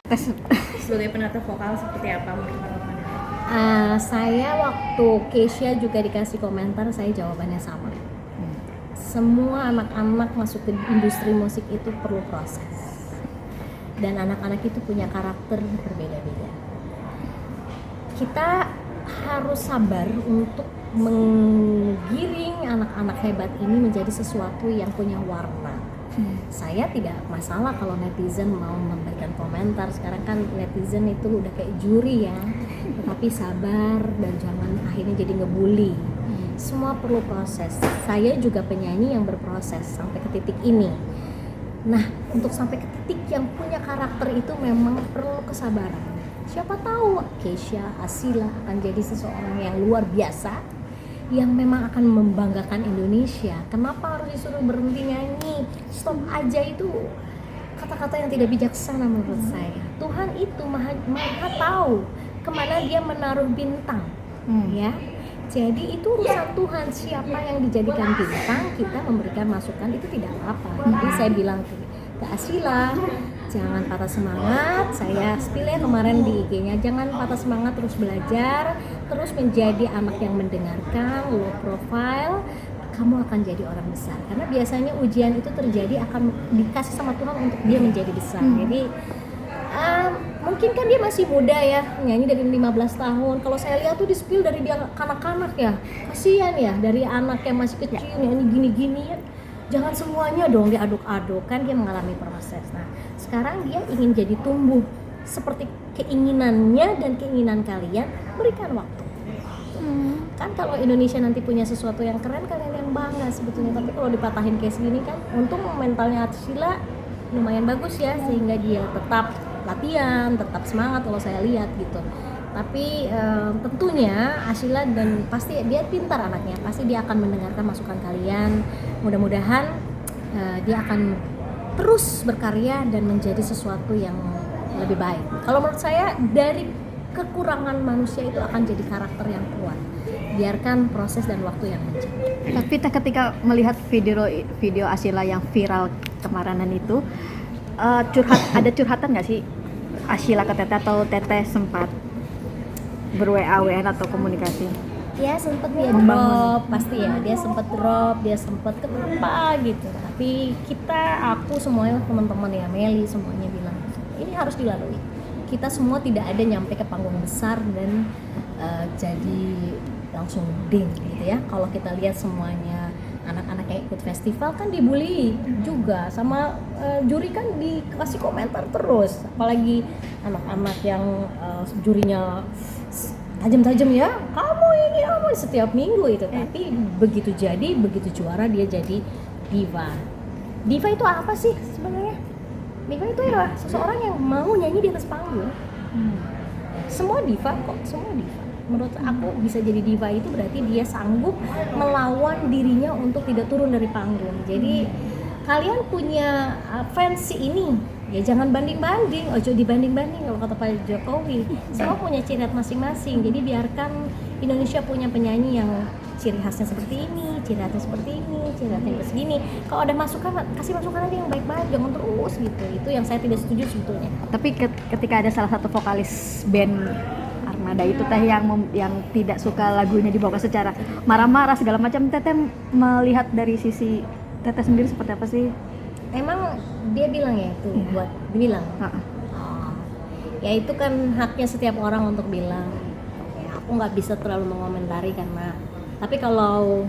Tes. Sebagai penata vokal seperti apa menurut Kak Novana? Saya waktu Keisha juga dikasih komentar, saya jawabannya sama. Semua anak-anak masuk ke industri musik itu perlu proses. Dan anak-anak itu punya karakter berbeda-beda. Kita harus sabar untuk menggiring anak-anak hebat ini menjadi sesuatu yang punya warna. Saya tidak masalah kalau netizen mau memberikan komentar. Sekarang kan netizen itu udah kayak juri ya. Tetapi sabar dan jangan akhirnya jadi ngebully. Semua perlu proses. Saya juga penyanyi yang berproses sampai ke titik ini. Nah, untuk sampai ke titik yang punya karakter itu memang perlu kesabaran. Siapa tahu Keisha, Asila akan jadi seseorang yang luar biasa, yang memang akan membanggakan Indonesia. Kenapa harus disuruh berhenti nyanyi? Stop aja, itu kata-kata yang tidak bijaksana menurut saya. Tuhan itu maha tahu kemana dia menaruh bintang, ya. Jadi itu urusan Tuhan, siapa yang dijadikan bintang, kita memberikan masukan itu tidak apa-apa. Jadi saya bilang ke Asila, jangan patah semangat. Saya spill ya kemarin di IG-nya, jangan patah semangat, terus belajar, terus menjadi anak yang mendengarkan, low profile, kamu akan jadi orang besar. Karena biasanya ujian itu terjadi akan dikasih sama Tuhan untuk dia menjadi besar. Jadi mungkin kan dia masih muda ya, nyanyi dari 15 tahun. Kalau saya lihat tuh di spill dari dia kanak-kanak ya, kasihan ya, dari anak yang masih kecil nyanyi gini-gini ya. Jangan semuanya dong diaduk-aduk, kan dia mengalami proses. Nah, sekarang dia ingin jadi tumbuh seperti keinginannya dan keinginan kalian, berikan waktu. Kan kalau Indonesia nanti punya sesuatu yang keren, kalian yang bangga sebetulnya. Tapi kalau dipatahin kayak segini kan, untung mentalnya Atsila lumayan bagus ya, sehingga dia tetap latihan, tetap semangat kalau saya lihat gitu. Tapi tentunya Asila, dan pasti dia pintar anaknya, pasti dia akan mendengarkan masukan kalian. Mudah-mudahan dia akan terus berkarya dan menjadi sesuatu yang lebih baik. Kalau menurut saya, dari kekurangan manusia itu akan jadi karakter yang kuat. Biarkan proses dan waktu yang menjadi. Tapi ketika melihat video Asila yang viral kemarinan itu, ada curhatan nggak sih Asila ke Teteh, atau Teteh sempat ber-WA-WA atau komunikasi? Ya sempat dia drop, pasti ya, dia sempat drop, dia sempat kenapa gitu. Tapi aku semuanya, teman-teman ya, Meli semuanya bilang ini harus dilalui. Kita semua tidak ada nyampe ke panggung besar dan jadi langsung ding gitu ya. Kalau kita lihat semuanya anak-anak yang ikut festival kan dibully juga sama juri, kan dikasih komentar terus, apalagi anak-anak yang jurinya tajam-tajam ya, kamu ini kamu setiap minggu itu. Tapi begitu juara dia jadi diva. Diva itu apa sih sebenarnya? Diva itu ya seseorang yang mau nyanyi di atas panggung. Semua diva kok, semua diva. Menurut aku bisa jadi diva itu berarti dia sanggup melawan dirinya untuk tidak turun dari panggung. Jadi kalian punya fans ini, ya jangan banding-banding, ojo dibanding-banding kalau kata Pak Jokowi. Semua punya ciri khas masing-masing. Jadi biarkan Indonesia punya penyanyi yang ciri khasnya seperti ini, ciri khasnya seperti ini, ciri khasnya segini. Kalau ada masukan, kasih masukan aja yang baik-baik, jangan terus gitu. Itu yang saya tidak setuju sebetulnya. Tapi ketika ada salah satu vokalis band Armada itu Teh yang tidak suka lagunya dibawa secara marah-marah segala macam, Teteh melihat dari sisi Teteh sendiri seperti apa sih? Emang dia bilang ya itu buat dibilang. Ya itu kan haknya setiap orang untuk bilang. Ya, aku nggak bisa terlalu mengomentari karena. Tapi kalau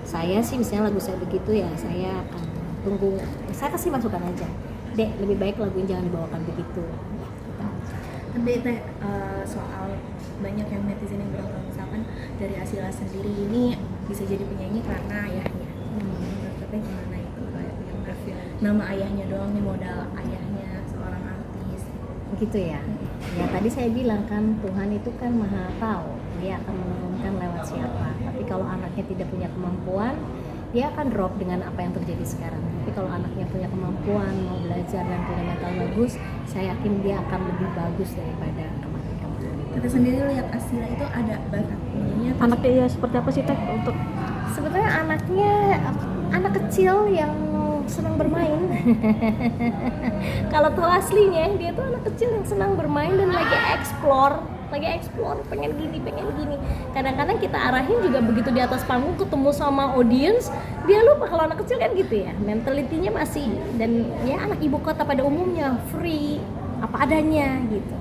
saya sih misalnya lagu saya begitu ya, saya akan tunggu. Saya kasih masukan aja. Dek, lebih baik lagunya jangan dibawakan begitu. Tapi Teh, soal banyak yang netizen yang bilang kalau misalkan dari Asila sendiri ini bisa jadi penyanyi karena ayahnya. Menurut Teteh gimana itu? Kayak nama ayahnya doang nih, modal ayahnya seorang artis. Begitu ya. Ya tadi saya bilang kan Tuhan itu kan maha tahu, dia akan menurunkan lewat siapa. Tapi kalau anaknya tidak punya kemampuan, dia akan drop dengan apa yang terjadi sekarang. Tapi kalau anaknya punya kemampuan, mau belajar dan punya mental bagus, saya yakin dia akan lebih bagus daripada kemarin-kemarin. Teteh sendiri lihat Asila itu ada bakat nyanyinya. Anaknya ya seperti apa sih Teh untuk? Sebetulnya anaknya anak kecil yang senang bermain. Kalau tahu aslinya dia tuh anak kecil yang senang bermain dan lagi explore, pengen gini. Kadang-kadang kita arahin juga begitu di atas panggung ketemu sama audience, dia lupa kalau anak kecil kan gitu ya, mentalitinya masih, dan ya anak ibu kota pada umumnya free, apa adanya gitu.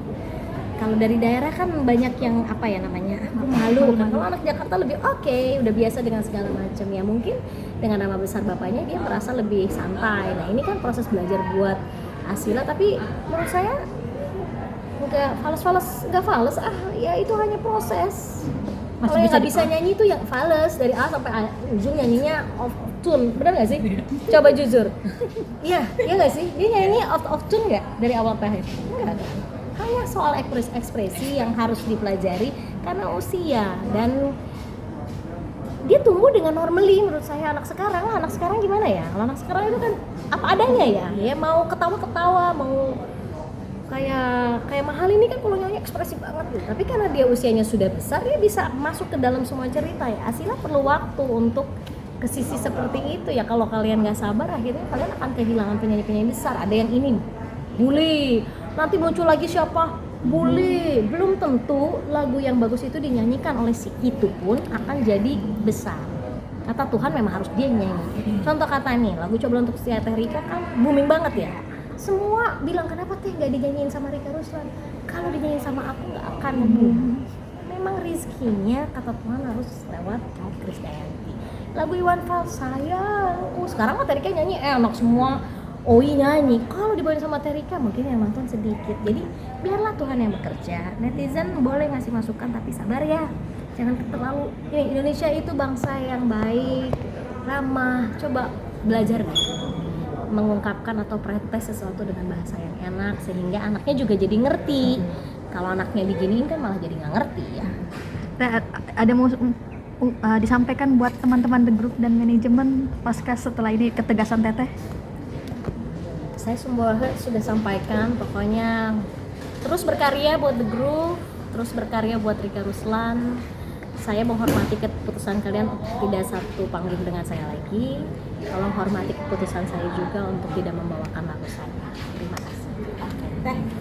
Kalau dari daerah kan banyak yang apa ya namanya, aku malu kan. Kalau anak Jakarta lebih oke, udah biasa dengan segala macam ya, mungkin dengan nama besar bapaknya dia merasa lebih santai. Nah ini kan proses belajar buat Asila, tapi menurut saya nggak fales ya itu hanya proses. Kalau yang nggak bisa nyanyi itu yang fales dari A sampai ujung nyanyinya off tune, benar nggak sih? Coba jujur. Iya nggak sih? Dia nyanyi off tune nggak dari awal ke akhir? Enggak. Hanya soal ekspresi yang harus dipelajari karena usia, dan dia tumbuh dengan normally. Menurut saya anak sekarang gimana ya? Kalau anak sekarang itu kan apa adanya ya mau ketawa, mau kayak Mahal ini kan kalau nyanyi ekspresif banget gitu. Tapi karena dia usianya sudah besar, dia bisa masuk ke dalam semua cerita ya. Asila perlu waktu untuk ke sisi seperti itu ya. Kalau kalian nggak sabar, akhirnya kalian akan kehilangan penyanyi-penyanyi besar. Ada yang ini bully, nanti muncul lagi siapa? Bully. Belum tentu lagu yang bagus itu dinyanyikan oleh si itu pun akan jadi besar. Kata Tuhan memang harus dia nyanyi. Contoh kata nih, lagu Coba Untuk Setia Teh Rika kan booming banget ya. Semua bilang kenapa Teh nggak dinyanyiin sama Rika Ruslan? Kalau dinyanyiin sama aku nggak akan boom. Memang rezekinya kata Tuhan harus lewat Krisdayanti. Lagu Iwan Fals sayang. Sekarang mah Teh Rika nyanyi enak semua. Oi nyanyi, kalau dibawain sama Terika mungkin yang nonton sedikit. Jadi biarlah Tuhan yang bekerja. Netizen boleh ngasih masukan tapi sabar ya, jangan terlalu. Ini Indonesia itu bangsa yang baik, ramah. Coba belajar mengungkapkan atau protes sesuatu dengan bahasa yang enak sehingga anaknya juga jadi ngerti. Kalau anaknya diginiin kan malah jadi nggak ngerti ya. Ada mau disampaikan buat teman-teman The Group dan manajemen pasca setelah ini ketegasan Teteh? Saya semua sudah sampaikan, pokoknya terus berkarya buat The Group, terus berkarya buat Rika Ruslan. Saya menghormati keputusan kalian untuk tidak satu panggung dengan saya lagi. Tolong hormati keputusan saya juga untuk tidak membawakan lagu saya. Terima kasih.